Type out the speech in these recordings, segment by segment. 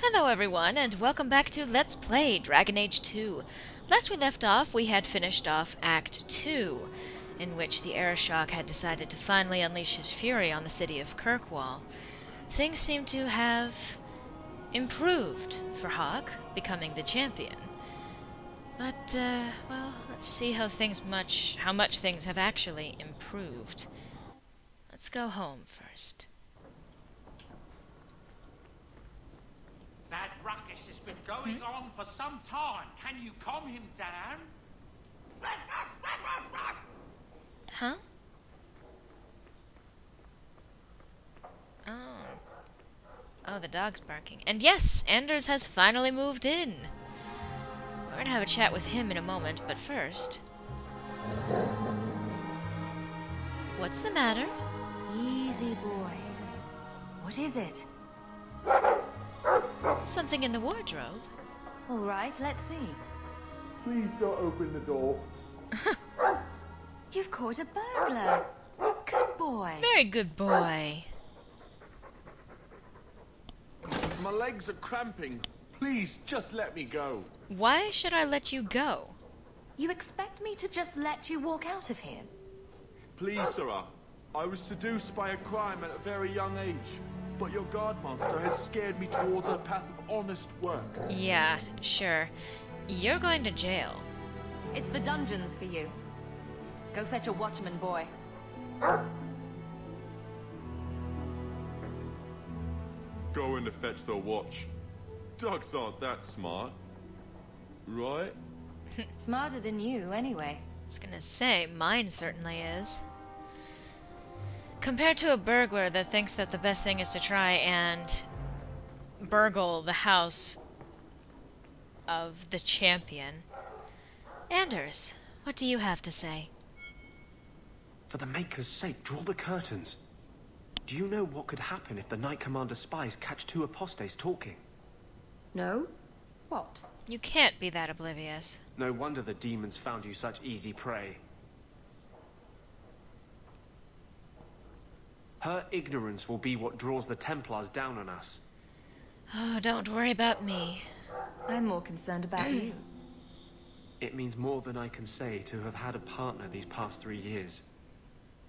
Hello everyone, and welcome back to Let's Play Dragon Age 2. Last we left off, we had finished off Act 2, in which the Arishok had decided to finally unleash his fury on the city of Kirkwall. Things seem to have improved for Hawk, becoming the champion. But, well, let's see how much things have actually improved. Let's go home first. That ruckus has been going on for some time. Can you calm him down? Huh? Oh. Oh, the dog's barking. And yes, Anders has finally moved in. We're gonna have a chat with him in a moment, but first... What's the matter? Easy, boy. What is it? Something in the wardrobe. All right, let's see. Please don't open the door. You've caught a burglar. Good boy. Very good boy. My legs are cramping. Please, just let me go. Why should I let you go? You expect me to just let you walk out of here? Please, Sarah. I was seduced by a crime at a very young age. But your guard monster has scared me towards a path of honest work. Yeah, sure. You're going to jail. It's the dungeons for you. Go fetch a watchman, boy. Going to fetch the watch. Dogs aren't that smart. Right? Smarter than you, anyway. I was gonna say, mine certainly is. Compared to a burglar that thinks that the best thing is to try and burgle the house of the champion. Anders, what do you have to say? For the Maker's sake, draw the curtains. Do you know what could happen if the Knight Commander spies catch two apostates talking? No? What? You can't be that oblivious. No wonder the demons found you such easy prey. Her ignorance will be what draws the Templars down on us. Oh, don't worry about me. I'm more concerned about you. It means more than I can say to have had a partner these past 3 years.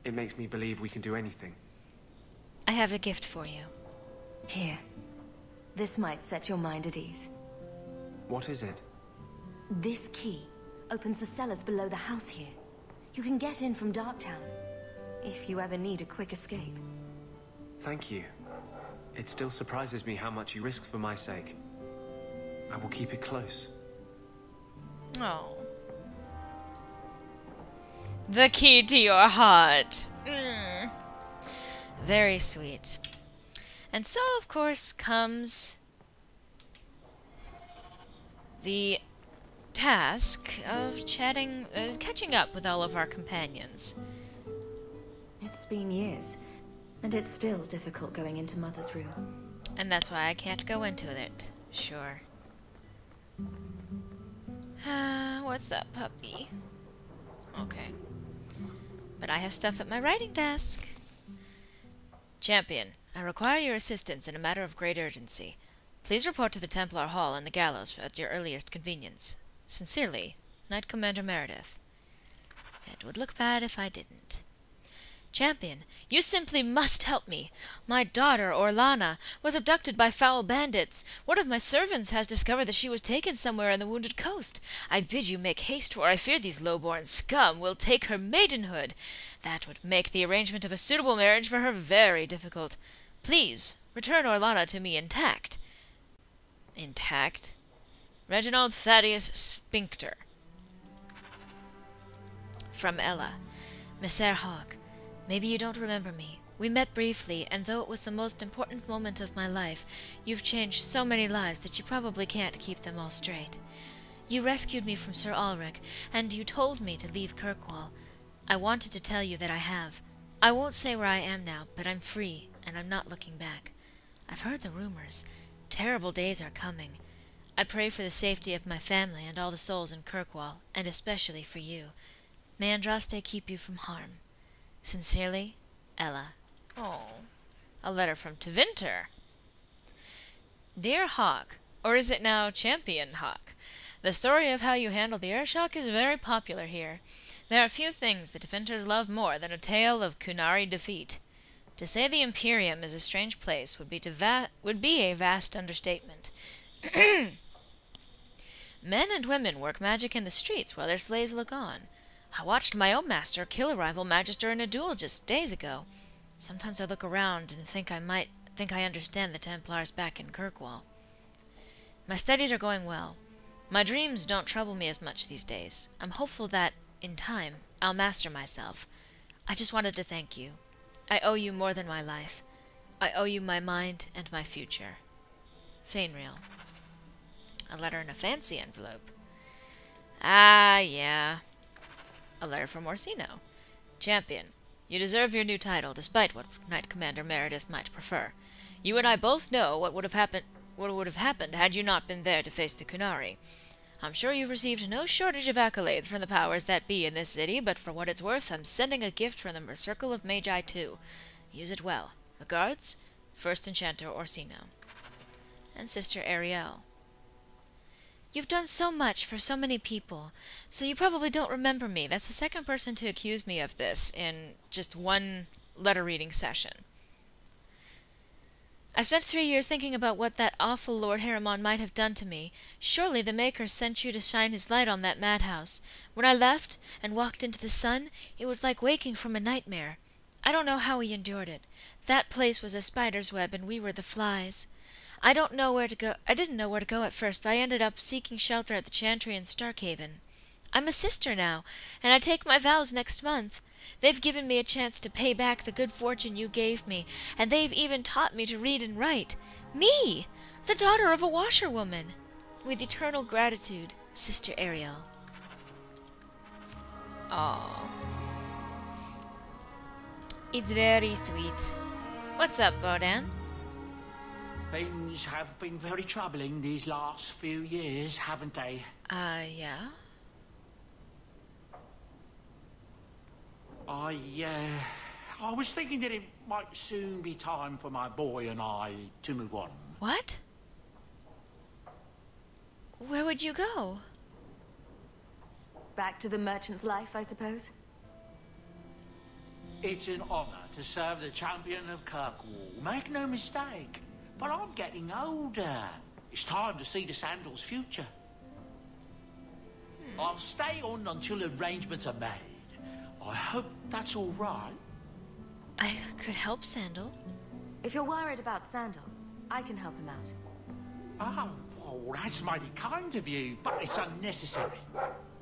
It makes me believe we can do anything. I have a gift for you. Here. This might set your mind at ease. What is it? This key opens the cellars below the house here. You can get in from Darktown, if you ever need a quick escape. Thank you. It still surprises me how much you risk for my sake. I will keep it close. Oh. The key to your heart. Very sweet. And so, of course, comes the task of catching up with all of our companions. It's been years, and it's still difficult going into Mother's room. And that's why I can't go into it. Sure. What's up, puppy? Okay. But I have stuff at my writing desk. Champion, I require your assistance in a matter of great urgency. Please report to the Templar Hall and the gallows at your earliest convenience. Sincerely, Knight Commander Meredith. It would look bad if I didn't. Champion, you simply must help me. My daughter, Irana, was abducted by foul bandits. One of my servants has discovered that she was taken somewhere on the Wounded Coast. I bid you make haste, for I fear these low-born scum will take her maidenhood. That would make the arrangement of a suitable marriage for her very difficult. Please, return Irana to me intact. Intact? Reginald Thaddeus Sphincter. From Ella. Messer Hawk. Maybe you don't remember me. We met briefly, and though it was the most important moment of my life, you've changed so many lives that you probably can't keep them all straight. You rescued me from Sir Ulrich, and you told me to leave Kirkwall. I wanted to tell you that I have. I won't say where I am now, but I'm free, and I'm not looking back. I've heard the rumors. Terrible days are coming. I pray for the safety of my family and all the souls in Kirkwall, and especially for you. May Andraste keep you from harm. Sincerely, Ella. Oh, a letter from Tevinter. Dear Hawk, or is it now Champion Hawk? The story of how you handle the airshock is very popular here. There are few things the defenders love more than a tale of Kunari defeat. To say the Imperium is a strange place would be a vast understatement. Men and women work magic in the streets while their slaves look on. I watched my own master kill a rival magister in a duel just days ago. Sometimes I look around and think I understand the Templars back in Kirkwall. My studies are going well. My dreams don't trouble me as much these days. I'm hopeful that, in time, I'll master myself. I just wanted to thank you. I owe you more than my life. I owe you my mind and my future. Fainreal. A letter in a fancy envelope. Ah, yeah. A letter from Orsino. Champion, you deserve your new title, despite what Knight Commander Meredith might prefer. You and I both know what would have happened had you not been there to face the Kunari. I'm sure you've received no shortage of accolades from the powers that be in this city, but for what it's worth, I'm sending a gift from the Circle of Magi too. Use it well. Regards, First Enchanter Orsino. And Sister Ariel. You've done so much for so many people, so you probably don't remember me. That's the second person to accuse me of this in just one letter-reading session. I spent 3 years thinking about what that awful Lord Harriman might have done to me. Surely the Maker sent you to shine his light on that madhouse. When I left and walked into the sun, it was like waking from a nightmare. I don't know how he endured it. That place was a spider's web and we were the flies. I didn't know where to go at first, but I ended up seeking shelter at the Chantry in Starkhaven. I'm a sister now, and I take my vows next month. They've given me a chance to pay back the good fortune you gave me, and they've even taught me to read and write. Me, the daughter of a washerwoman. With eternal gratitude, Sister Ariel. Aww. It's very sweet. What's up, Bodahn? Things have been very troubling these last few years, haven't they? Yeah? I was thinking that it might soon be time for my boy and I to move on. What? Where would you go? Back to the merchant's life, I suppose? It's an honor to serve the champion of Kirkwall. Make no mistake. But I'm getting older. It's time to see the Sandal's future. I'll stay on until arrangements are made. I hope that's all right. I could help Sandal. If you're worried about Sandal, I can help him out. Oh, well, that's mighty kind of you, but it's unnecessary.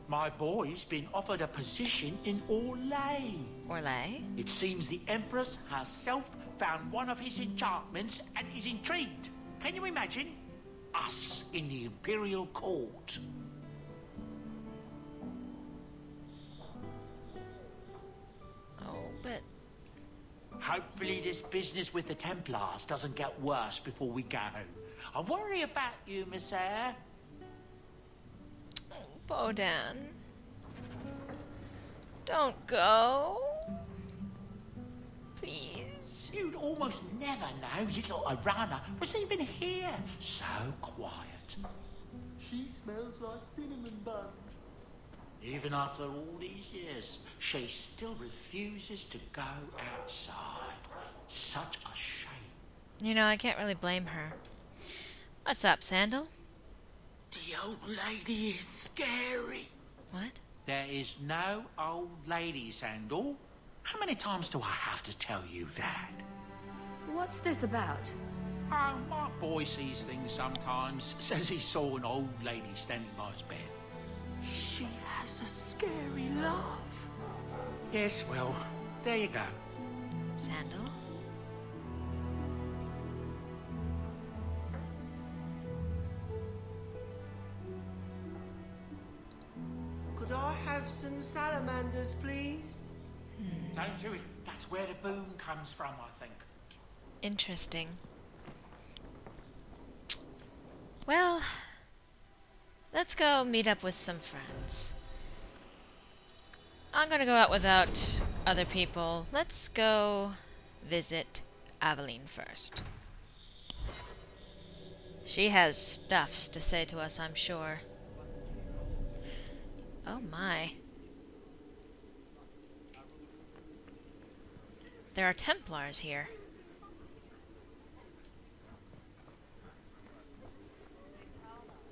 My boy's been offered a position in Orlais. Orlais? It seems the Empress herself found one of his enchantments and is intrigued. Can you imagine? Us in the Imperial Court. Oh, but... Hopefully this business with the Templars doesn't get worse before we go. I worry about you, Miss Eyre. Bodahn. Don't go. Please. You'd almost never know little Irana was even here. So quiet. She smells like cinnamon buns. Even after all these years, she still refuses to go outside. Such a shame. You know, I can't really blame her. What's up, Sandal? The old lady is scary. What? There is no old lady, Sandal. How many times do I have to tell you that? What's this about? Oh, my boy sees things sometimes. Says he saw an old lady standing by his bed. She has a scary laugh. Yes, well, there you go. Sandal? Could I have some salamanders, please? Don't do it. That's where the boom comes from, I think. Interesting. Well, let's go meet up with some friends. I'm gonna go out without other people. Let's go visit Aveline first. She has stuffs to say to us, I'm sure. Oh my. There are Templars here.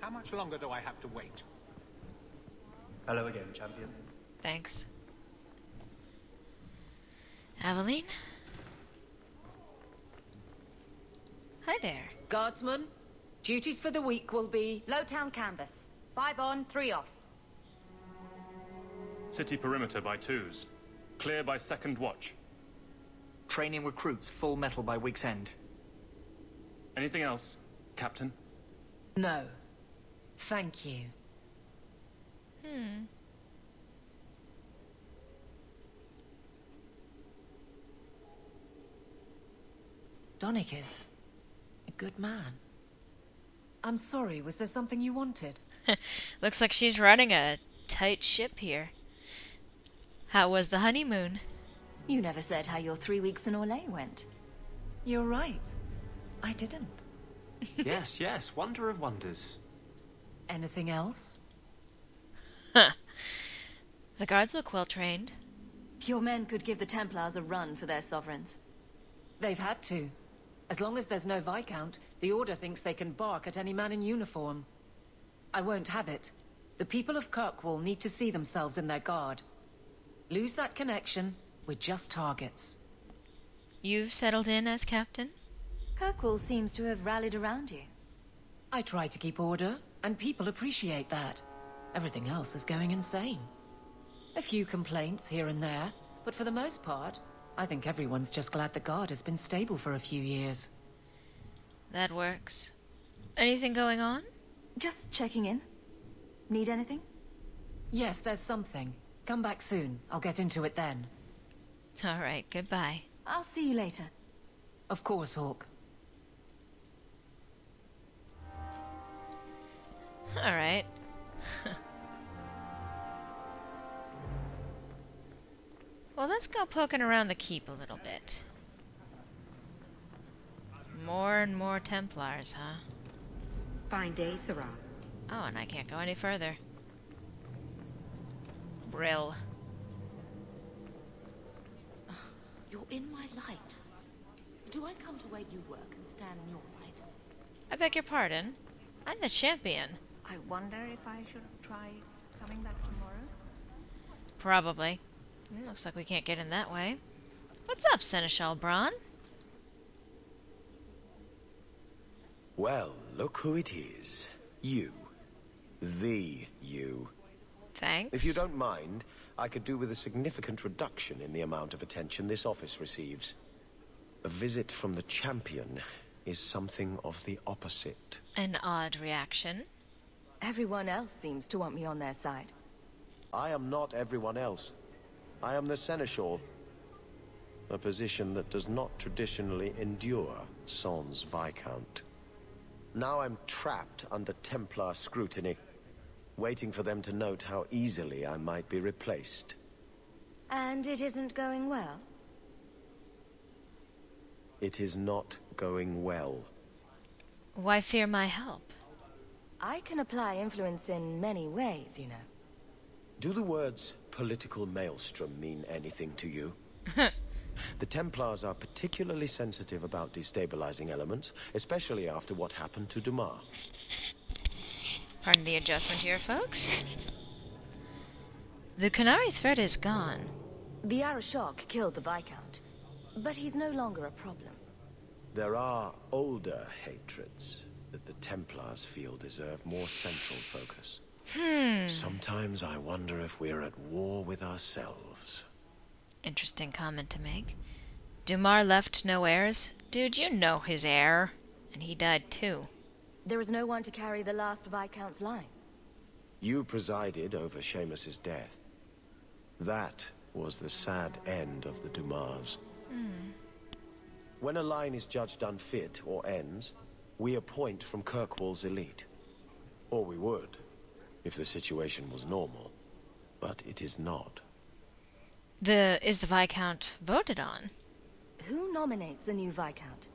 How much longer do I have to wait? Hello again, champion. Thanks. Aveline? Hi there. Guardsman, duties for the week will be... Lowtown canvas. 5 on, 3 off. City perimeter by 2s. Clear by 2nd watch. Training recruits full metal by week's end. Anything else, Captain? No. Thank you. Donnick is a good man. I'm sorry, was there something you wanted? Looks like she's running a tight ship here. How was the honeymoon? You never said how your 3 weeks in Orlais went. You're right. I didn't. Yes, yes, wonder of wonders. Anything else? The guards look well trained. Your men could give the Templars a run for their sovereigns. They've had to. As long as there's no Viscount, the Order thinks they can bark at any man in uniform. I won't have it. The people of Kirkwall need to see themselves in their guard. Lose that connection, we're just targets. You've settled in as captain? Kirkwall seems to have rallied around you. I try to keep order, and people appreciate that. Everything else is going insane. A few complaints here and there, but for the most part, I think everyone's just glad the guard has been stable for a few years. That works. Anything going on? Just checking in. Need anything? Yes, there's something. Come back soon. I'll get into it then. All right, goodbye. I'll see you later. Of course, Hawk. All right. Well, let's go poking around the keep a little bit. More and more Templars, huh? Fine day, Sarah. Oh, and I can't go any further. Brill. You're in my light. Do I come to where you work and stand in your light? I beg your pardon. I'm the champion. I wonder if I should try coming back tomorrow? Probably. Looks like we can't get in that way. What's up, Seneschal Braun? Well, look who it is. You. The you. Thanks. If you don't mind, I could do with a significant reduction in the amount of attention this office receives. A visit from the champion is something of the opposite. An odd reaction. Everyone else seems to want me on their side. I am not everyone else. I am the Seneschal. A position that does not traditionally endure sans Viscount. Now I'm trapped under Templar scrutiny, waiting for them to note how easily I might be replaced. And it isn't going well? It is not going well. Why fear my help? I can apply influence in many ways, you know. Do the words political maelstrom mean anything to you? The Templars are particularly sensitive about destabilizing elements, especially after what happened to Dumas. Pardon the adjustment here, folks. The Canary threat is gone. The Arashok killed the Viscount, but he's no longer a problem. There are older hatreds that the Templars feel deserve more central focus. Sometimes I wonder if we're at war with ourselves. Interesting comment to make. Dumas left no heirs? Dude, you know his heir. And he died too. There is no one to carry the last Viscount's line. You presided over Seamus's death. That was the sad end of the Dumas. When a line is judged unfit or ends, we appoint from Kirkwall's elite. Or we would, if the situation was normal. But it is not. Is the Viscount voted on? Who nominates a new Viscount?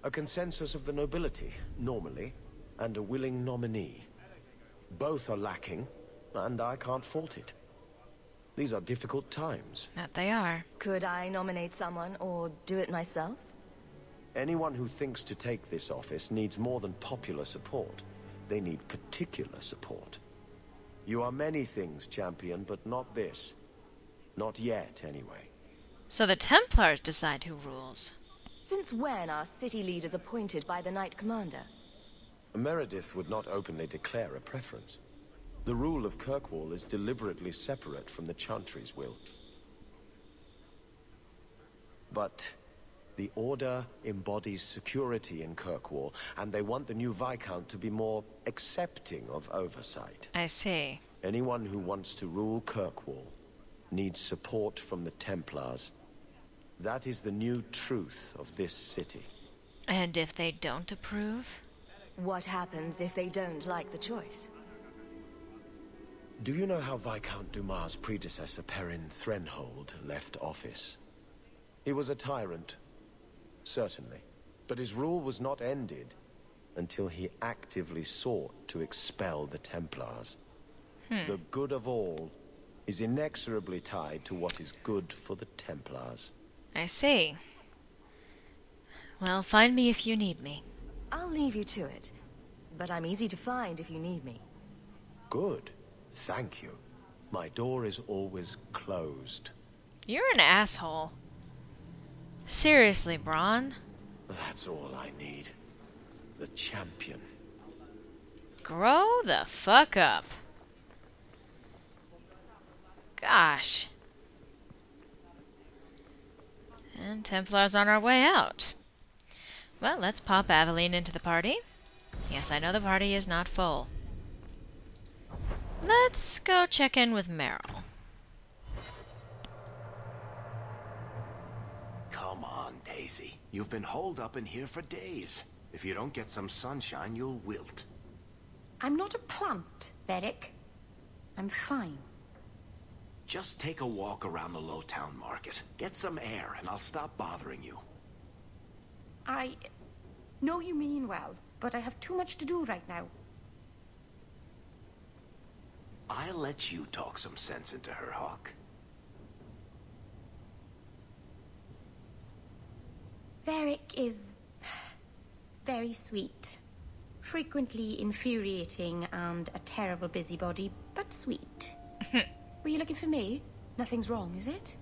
A consensus of the nobility, normally, and a willing nominee. Both are lacking, and I can't fault it. These are difficult times. That they are. Could I nominate someone, or do it myself? Anyone who thinks to take this office needs more than popular support. They need particular support. You are many things, champion, but not this. Not yet, anyway. So the Templars decide who rules. Since when are city leaders appointed by the Knight Commander? Meredith would not openly declare a preference. The rule of Kirkwall is deliberately separate from the Chantry's will. But the Order embodies security in Kirkwall, and they want the new Viscount to be more accepting of oversight. I see. Anyone who wants to rule Kirkwall needs support from the Templars. That is the new truth of this city. And if they don't approve? What happens if they don't like the choice? Do you know how Viscount Dumas' predecessor Perrin Threnhold left office? He was a tyrant, certainly, but his rule was not ended until he actively sought to expel the Templars. The good of all is inexorably tied to what is good for the Templars. I see. Well, find me if you need me. I'll leave you to it, but I'm easy to find if you need me. Good. Thank you. My door is always closed. You're an asshole. Seriously, Braun? That's all I need. The champion. Grow the fuck up. Gosh. And Templars on our way out. Well, let's pop Aveline into the party. Yes, I know the party is not full. Let's go check in with Meryl. Come on, Daisy. You've been holed up in here for days. If you don't get some sunshine, you'll wilt. I'm not a plant, Varric. I'm fine. Just take a walk around the Lowtown Market. Get some air, and I'll stop bothering you. I know you mean well, but I have too much to do right now. I'll let you talk some sense into her, Hawk. Varric is very sweet. Frequently infuriating and a terrible busybody, but sweet. Were you looking for me? Nothing's wrong, is it?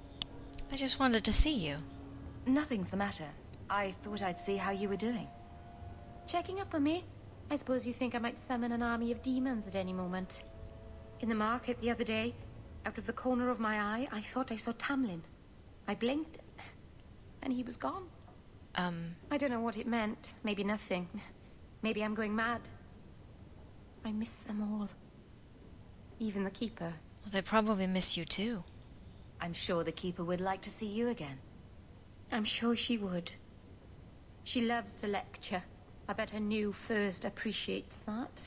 I just wanted to see you. Nothing's the matter. I thought I'd see how you were doing. Checking up on me? I suppose you think I might summon an army of demons at any moment. In the market the other day, out of the corner of my eye, I thought I saw Tamlin. I blinked, and he was gone. I don't know what it meant. Maybe nothing. Maybe I'm going mad. I miss them all. Even the Keeper. Well, they probably miss you too. I'm sure the Keeper would like to see you again. I'm sure she would. She loves to lecture. I bet her new first appreciates that.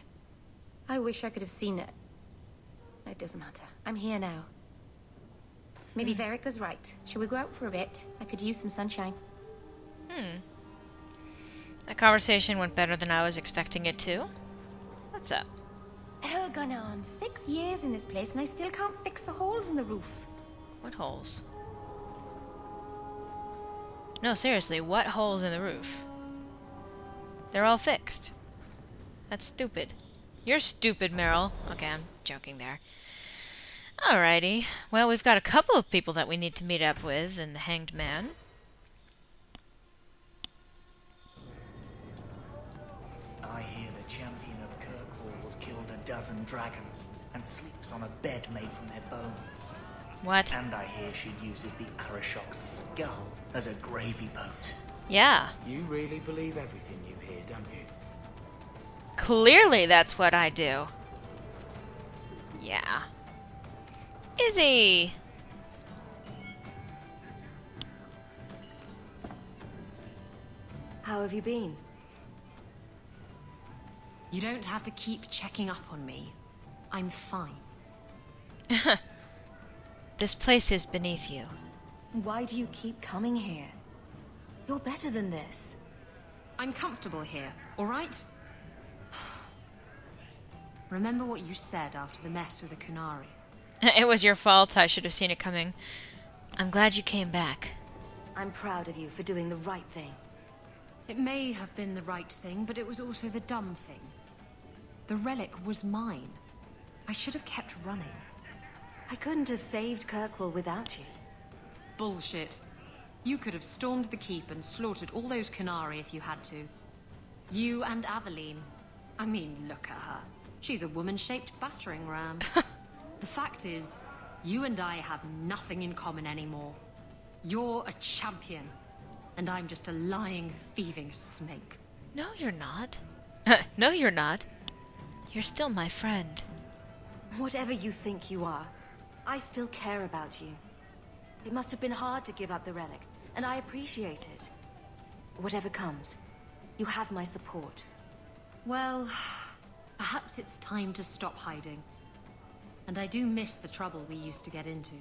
I wish I could have seen it. It doesn't matter. I'm here now. Maybe Varric was right. Shall we go out for a bit? I could use some sunshine. That conversation went better than I was expecting it to. What's up? Hell gone on. 6 years in this place and I still can't fix the holes in the roof. What holes? No, seriously, what holes in the roof? They're all fixed. That's stupid. You're stupid, Meryl. Okay, I'm joking there. Alrighty. Well, we've got a couple of people that we need to meet up with in the Hanged Man. I hear the champion of Kirkwall's killed a dozen dragons and sleeps on a bed made from their bones. What? And I hear she uses the Arashok's skull as a gravy boat. Yeah. You really believe everything you hear, don't you? Clearly that's what I do. Yeah. Izzy! How have you been? You don't have to keep checking up on me. I'm fine. This place is beneath you. Why do you keep coming here? You're better than this. I'm comfortable here, all right? Remember what you said after the mess with the Kunari. It was your fault. I should have seen it coming. I'm glad you came back. I'm proud of you for doing the right thing. It may have been the right thing, but it was also the dumb thing. The relic was mine. I should have kept running. I couldn't have saved Kirkwall without you. Bullshit. You could have stormed the keep and slaughtered all those Kunari if you had to. You and Aveline. I mean, look at her. She's a woman-shaped battering ram. The fact is, you and I have nothing in common anymore. You're a champion, and I'm just a lying, thieving snake. No, you're not. No, you're not. You're still my friend. Whatever you think you are, I still care about you. It must have been hard to give up the relic, and I appreciate it. Whatever comes, you have my support. Well, perhaps it's time to stop hiding. And I do miss the trouble we used to get into.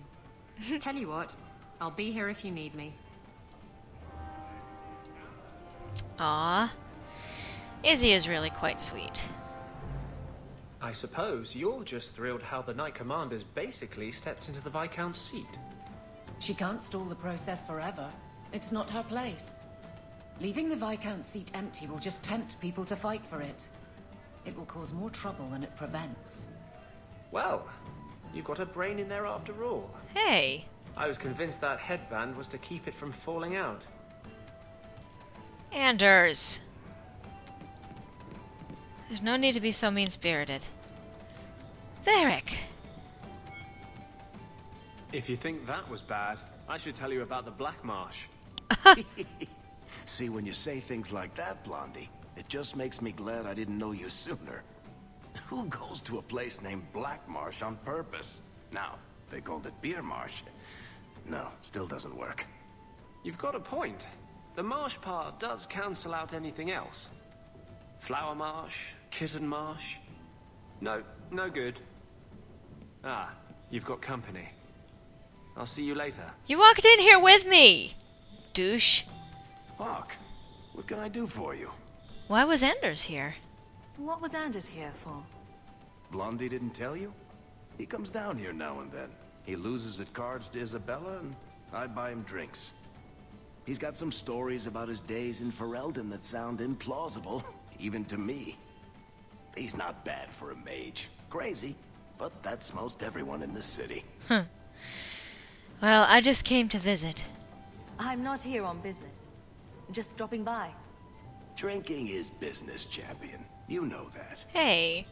Tell you what, I'll be here if you need me. Ah, Izzy is really quite sweet. I suppose you're just thrilled how the Knight Commander's basically stepped into the Viscount's seat. She can't stall the process forever. It's not her place. Leaving the Viscount's seat empty will just tempt people to fight for it. It will cause more trouble than it prevents. Well, you've got a brain in there after all. Hey. I was convinced that headband was to keep it from falling out. Anders. There's no need to be so mean-spirited. Varric. If you think that was bad, I should tell you about the Black Marsh. See, when you say things like that, Blondie, it just makes me glad I didn't know you sooner. Who goes to a place named Black Marsh on purpose? Now, they called it Beer Marsh. No, still doesn't work. You've got a point. The marsh part does cancel out anything else. Flower Marsh, Kitten Marsh. No, no good. Ah, you've got company. I'll see you later. You walked in here with me, douche. Hawk, what can I do for you? Why was Anders here? What was Anders here for? Blondie didn't tell you? He comes down here now and then. He loses at cards to Isabella, and I buy him drinks. He's got some stories about his days in Ferelden that sound implausible, even to me. He's not bad for a mage. Crazy, but that's most everyone in this city. Huh. Well, I just came to visit. I'm not here on business. Just stopping by. Drinking is business, champion. You know that. Hey.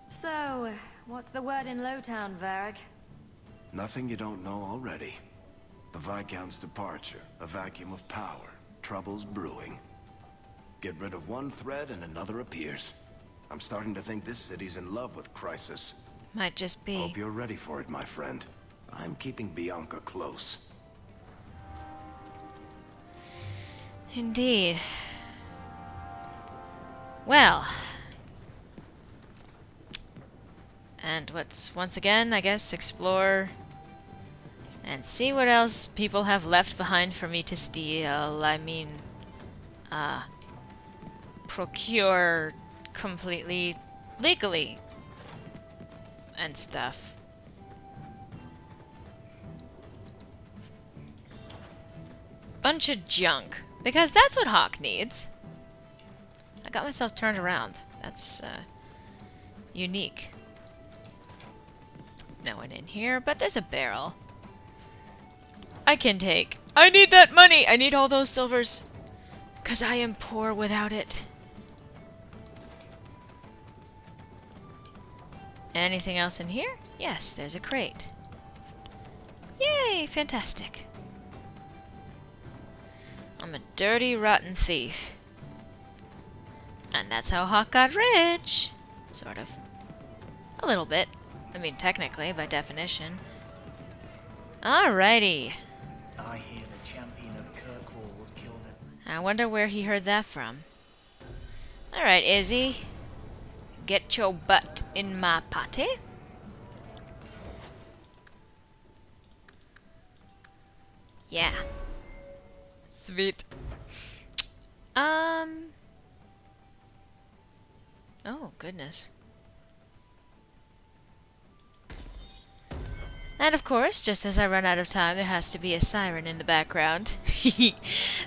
So, what's the word in Lowtown, Varric? Nothing you don't know already. The Viscount's departure, a vacuum of power, troubles brewing. Get rid of one thread and another appears. I'm starting to think this city's in love with Crisis. Might just be. Hope you're ready for it, my friend. I'm keeping Bianca close. Indeed. Well. And let's once again, I guess, explore and see what else people have left behind for me to steal. I mean, procure completely legally and stuff. Bunch of junk. Because that's what Hawk needs. I got myself turned around. That's, unique. No one in here, but there's a barrel. I can take. I need that money! I need all those silvers. 'Cause I am poor without it. Anything else in here? Yes, there's a crate. Yay, fantastic. I'm a dirty, rotten thief. And that's how Hawk got rich. Sort of. A little bit. I mean, technically, by definition. Alrighty. I hear the champion of Kirkwall was killed at... I wonder where he heard that from. Alright, Izzy. Get your butt in my party. Yeah. Sweet. Oh, goodness. And of course, just as I run out of time, there has to be a siren in the background.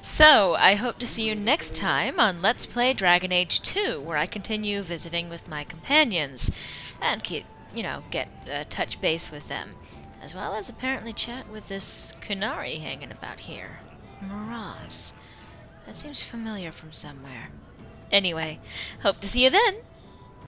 So, I hope to see you next time on Let's Play Dragon Age 2, where I continue visiting with my companions and get touch base with them, as well as apparently chat with this Kunari hanging about here. Miraz. That seems familiar from somewhere. Anyway, hope to see you then!